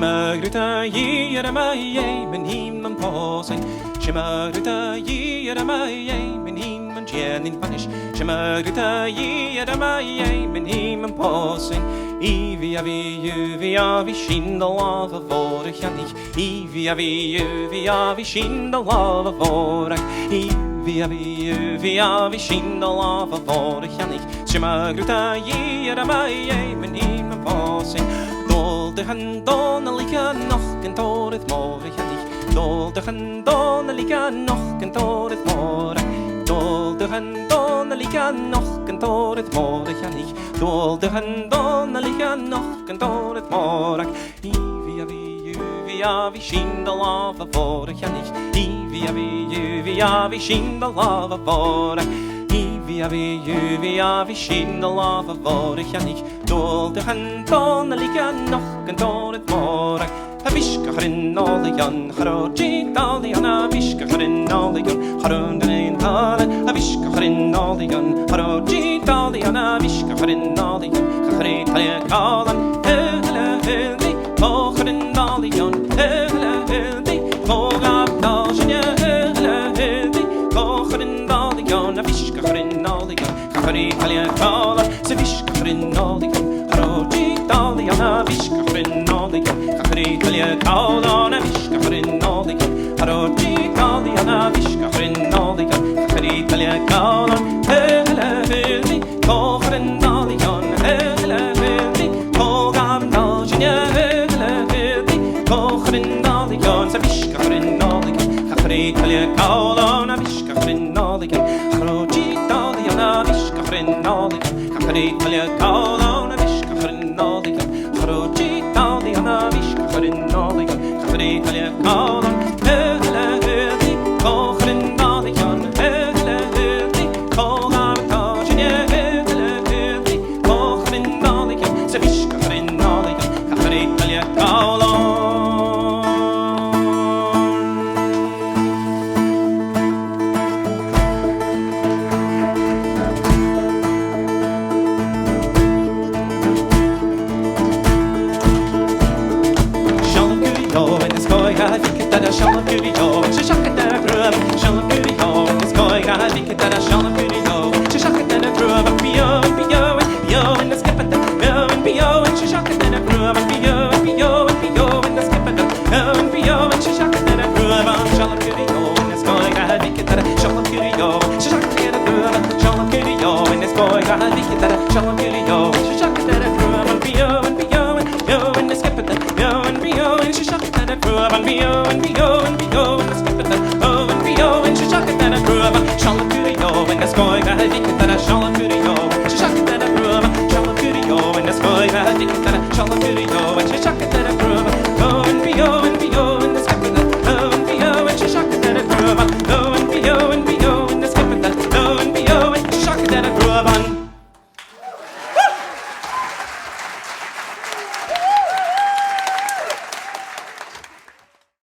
Shimagruta ye at my ye, men him and pausing. Shimagruta ye at my ye, men him and jen in punish. Shimagruta ye at my ye, men him and pausing. Evie avi shin the love of Eòghainn. Evie avi shin the love of Eòghainn. Evie avi shin the love of Eòghainn. Shimagruta ye at my ye, men him and pausing. Dòmhnall Dubh noch en toreth more Cheannaich. Dòmhnall Dubh noch en toreth more. Dòmhnall Dubh noch en toreth more Cheannaich. Dòmhnall Dubh noch en toreth more. Evie avi shin the love of Eòghainn. Evie avi shin the love of Eòghainn. Evie avi shin the love of Eòghainn. Dòmhnall Dubh noch en toreth more. Havishkarin Nollaig, Haroji Dalian, Havishkarin Nollaig, Harundain Halan, Havishkarin Nollaig, Haroji Dalian, Havishkarin Nollaig, Curaigh Kalan, Hela Hildi, Oirnn Nollaig, Hela Hildi, Oirnn Nollaig, Hela Hildi, Oirnn Nollaig, Havishkarin Nollaig, Curaigh Kalan, Savishkarin Nollaig, Haroji Dalian, Havishkarin Nollaig, Curaigh Kalan, Havishkarin Nollaig, Haroji Dalian, Havishkarin Nollaig, Curaigh Kalan, Hela Hildi, Oirnn Nollaig, Hela Hildi, Oirnn Nollaig, Hela Hildi, Oirnn Nollaig, Savishkarin Nollaig, Curaigh Kalan, Havishkarin Nollaig, Haroji Dalian, Havishkarin Nollaig, Curaigh Kalan, Havishkarin Nollaig, Haroji Dalian, Havishkarin Nollaig, Curaigh Kalan, Hela Hildi, Oirnn Nollaig, Hela Hildi, Oirnn Nollaig, Hela Hildi, Oirnn Nollaig, Savishkarin Nollaig, Curaigh Kalan. Seallaibh Curaigh, she shot at the grub. Seallaibh Curaigh, it's going on. I think that Seallaibh Curaigh, she shot at the grub. Bio, and the skip at the bio, and she shot at the grub. Bio, and the skip at the bio, and she shot at the grub. Seallaibh Curaigh, it's going on. I think that Seallaibh Curaigh, she shot at the grub. Seallaibh Curaigh, and it's going on. I think that Seallaibh Curaigh.